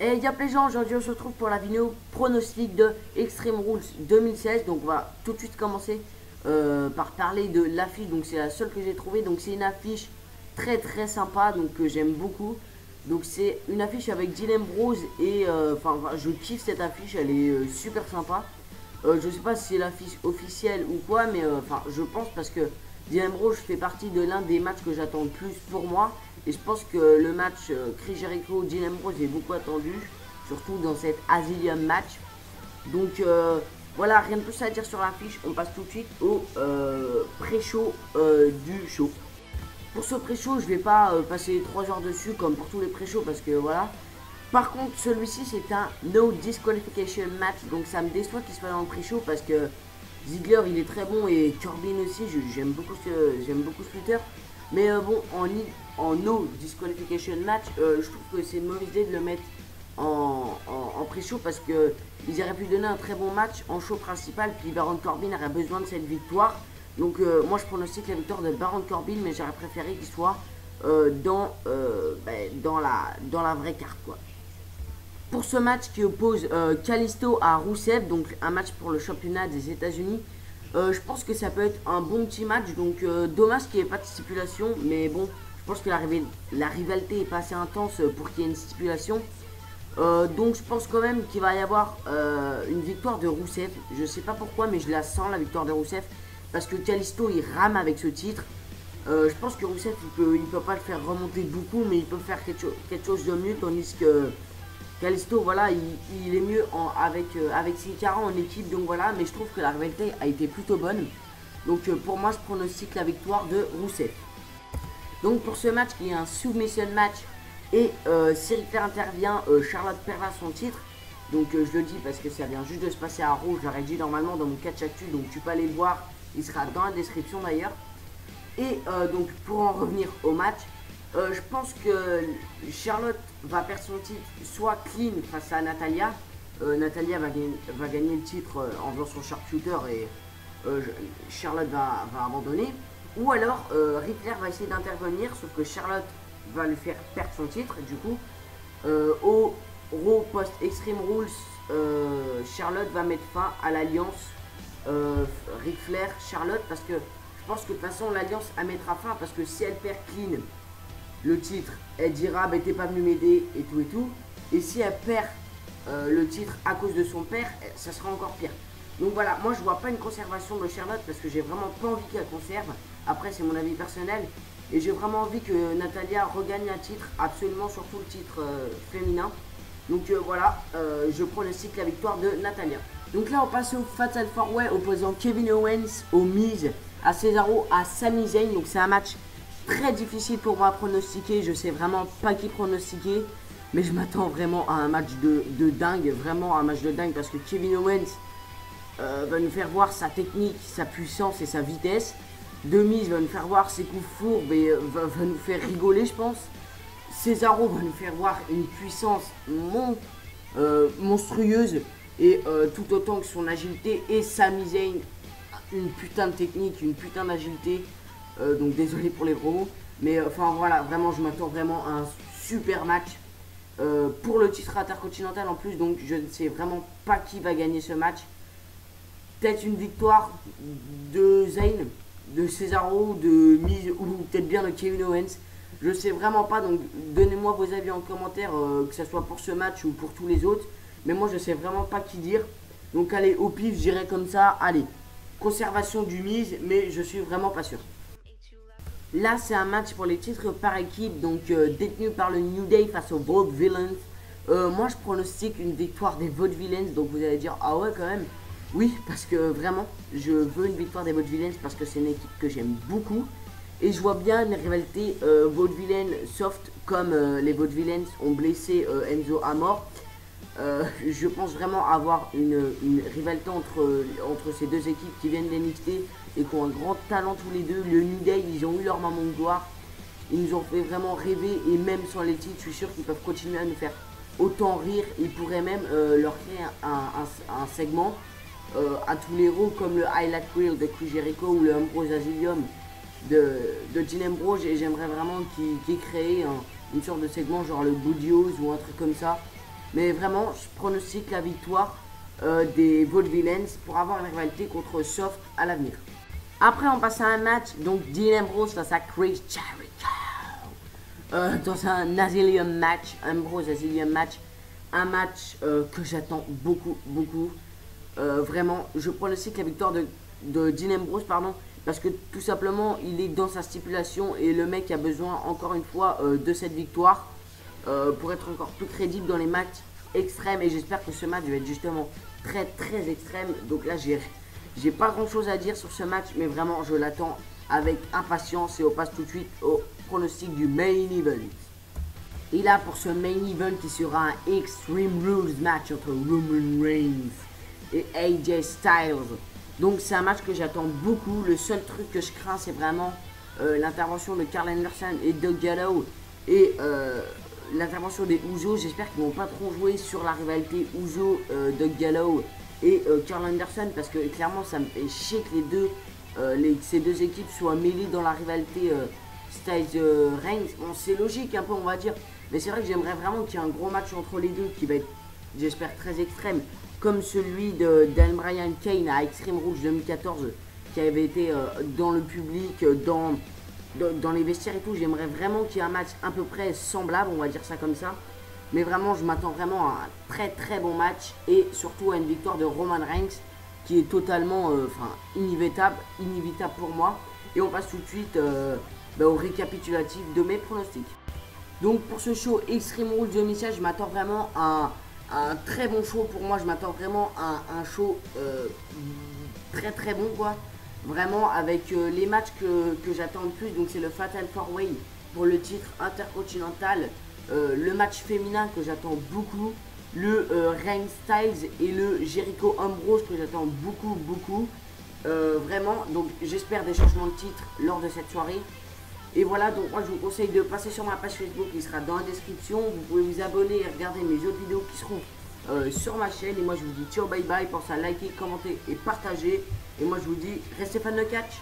Et y'a les gens, aujourd'hui on se retrouve pour la vidéo pronostic de Extreme Rules 2016. Donc on va tout de suite commencer par parler de l'affiche. Donc c'est la seule que j'ai trouvée. Donc c'est une affiche très sympa, donc que j'aime beaucoup. Donc c'est une affiche avec Dean Ambrose et enfin je kiffe cette affiche, elle est super sympa. Je sais pas si c'est l'affiche officielle ou quoi, mais enfin je pense parce que Dean Ambrose fait partie de l'un des matchs que j'attends le plus pour moi. Et je pense que le match Chris Jericho, Dean Ambrose est beaucoup attendu, surtout dans cet Asylum match. Donc voilà, rien de plus à dire sur l'affiche, on passe tout de suite au pré-show du show. Pour ce pré-show, je vais pas passer 3 heures dessus comme pour tous les pré-shows parce que voilà. Par contre, celui-ci c'est un no disqualification match, donc ça me déçoit qu'il soit dans le pré-show parce que Ziggler il est très bon et Corbin aussi, j'aime beaucoup ce lutteur. Mais bon, en no disqualification match, je trouve que c'est une mauvaise idée de le mettre en pré-show parce que ils auraient pu donner un très bon match en show principal. Puis Baron Corbin aurait besoin de cette victoire. Donc moi je pronostique la victoire de Baron Corbin, mais j'aurais préféré qu'il soit dans la vraie carte quoi. Pour ce match qui oppose Kalisto à Rusev, donc un match pour le championnat des États-Unis, je pense que ça peut être un bon petit match. Donc dommage qu'il n'y ait pas de stipulation, mais bon, je pense que la rivalité est pas assez intense pour qu'il y ait une stipulation. Donc je pense quand même qu'il va y avoir une victoire de Rusev. Je sais pas pourquoi, mais je la sens la victoire de Rusev parce que Kalisto il rame avec ce titre. Je pense que Rusev il peut pas le faire remonter beaucoup, mais il peut faire quelque chose de mieux, tandis que Kalisto, voilà, il est mieux avec Sin Cara en équipe, donc voilà, mais je trouve que la rivalité a été plutôt bonne. Donc pour moi, je pronostique la victoire de Rusev. Donc pour ce match, qui est un submission match, et si Ric Flair intervient, Charlotte perdra son titre. Donc je le dis parce que ça vient juste de se passer à Raw, je l'aurais dit normalement dans mon catch actu, donc tu peux aller le voir, il sera dans la description d'ailleurs. Et donc pour en revenir au match, je pense que Charlotte va perdre son titre soit clean face à Natalya. Natalya va gagner le titre en faisant son sharpshooter et Charlotte va abandonner. Ou alors Ric Flair va essayer d'intervenir, sauf que Charlotte va lui faire perdre son titre. Du coup, au Raw post Extreme Rules, Charlotte va mettre fin à l'alliance Ric Flair-Charlotte parce que je pense que de toute façon l'alliance elle mettra fin parce que si elle perd clean le titre, elle dira bah t'es pas venu m'aider et tout. Et si elle perd le titre à cause de son père, ça sera encore pire. Donc voilà, moi je vois pas une conservation de Charlotte parce que j'ai vraiment pas envie qu'elle conserve. Après c'est mon avis personnel. Et j'ai vraiment envie que Natalya regagne un titre, absolument surtout le titre féminin. Donc voilà, je pronostique la victoire de Natalya. Donc là on passe au Fatal 4-Way opposant Kevin Owens au Miz, à Cesaro, à Sami Zayn. Donc c'est un match très difficile pour moi à pronostiquer, je sais vraiment pas qui pronostiquer, mais je m'attends vraiment à un match de dingue, vraiment un match de dingue parce que Kevin Owens va nous faire voir sa technique, sa puissance et sa vitesse. Miz va nous faire voir ses coups fourbes et va nous faire rigoler je pense. Cesaro va nous faire voir une puissance monstrueuse et tout autant que son agilité, et Sami Zayn une putain de technique, une putain d'agilité. Donc désolé pour les gros mots, mais enfin voilà, vraiment je m'attends vraiment à un super match pour le titre intercontinental en plus. Donc je ne sais vraiment pas qui va gagner ce match. Peut-être une victoire de Zayn, de Cesaro, de Miz ou peut-être bien de Kevin Owens. Je sais vraiment pas, donc donnez-moi vos avis en commentaire, que ce soit pour ce match ou pour tous les autres. Mais moi je sais vraiment pas qui dire. Donc allez, au pif, je dirais comme ça, allez, conservation du Miz, mais je suis vraiment pas sûr. Là c'est un match pour les titres par équipe, donc détenu par le New Day face aux Vaudevillains. Moi je pronostique une victoire des Vaudevillains, donc vous allez dire ah ouais quand même. Oui, parce que vraiment je veux une victoire des Vaudevillains parce que c'est une équipe que j'aime beaucoup. Et je vois bien une rivalité Vaudevillain soft, comme les Vaudevillains ont blessé Enzo Amore. Je pense vraiment avoir une rivalité entre ces deux équipes qui viennent d'NXT et qui ont un grand talent tous les deux. Le New Day, ils ont eu leur moment de gloire, ils nous ont fait vraiment rêver, et même sans les titres, je suis sûr qu'ils peuvent continuer à nous faire autant rire. Ils pourraient même leur créer un segment à tous les héros comme le Highlight Reel de Chris Jericho ou le Ambrose Asylum de Dean Ambrose, et j'aimerais vraiment qu'ils créent une sorte de segment genre le Budios ou un truc comme ça. Mais vraiment, je pronostique la victoire des Vaudevillains pour avoir une rivalité contre Soft à l'avenir. Après, on passe à un match, donc Dean Ambrose face à Chris Jericho. Dans un Asylum match, Ambrose Asylum match, un match que j'attends beaucoup. Vraiment, je pronostique la victoire de Dean Ambrose, pardon, parce que tout simplement, il est dans sa stipulation et le mec a besoin, encore une fois, de cette victoire pour être encore plus crédible dans les matchs extrêmes. Et j'espère que ce match va être justement très extrême. Donc là, j'ai pas grand chose à dire sur ce match, mais vraiment, je l'attends avec impatience. Et on passe tout de suite au pronostic du main event. Et là, pour ce main event, qui sera un Extreme Rules match entre Roman Reigns et AJ Styles. Donc c'est un match que j'attends beaucoup. Le seul truc que je crains, c'est vraiment l'intervention de Karl Anderson et Doug Gallows et l'intervention des Usos. J'espère qu'ils vont pas trop jouer sur la rivalité Uso, Doug Gallows et Karl Anderson, parce que clairement ça me fait chier que ces deux équipes soient mêlées dans la rivalité Styles Reigns. Bon, c'est logique un peu, on va dire, mais c'est vrai que j'aimerais vraiment qu'il y ait un gros match entre les deux qui va être, j'espère, très extrême, comme celui de Dan Bryan Kane à Extreme Rules 2014 qui avait été dans le public, dans les vestiaires et tout. J'aimerais vraiment qu'il y ait un match à peu près semblable, on va dire ça comme ça. Mais vraiment, je m'attends vraiment à un très bon match et surtout à une victoire de Roman Reigns qui est totalement inévitable pour moi. Et on passe tout de suite au récapitulatif de mes pronostics. Donc pour ce show Extreme Rules 2016, je m'attends vraiment à un très bon show. Pour moi, je m'attends vraiment à un show très bon quoi. Vraiment avec les matchs que j'attends le plus. Donc c'est le Fatal 4-Way pour le titre intercontinental, le match féminin que j'attends beaucoup, le Reigns Styles et le Jericho Ambrose que j'attends beaucoup. Vraiment, donc j'espère des changements de titre lors de cette soirée. Et voilà, donc moi je vous conseille de passer sur ma page Facebook qui sera dans la description. Vous pouvez vous abonner et regarder mes autres vidéos qui seront sur ma chaîne. Et moi je vous dis ciao, bye bye, pensez à liker, commenter et partager. Et moi je vous dis restez fan de catch.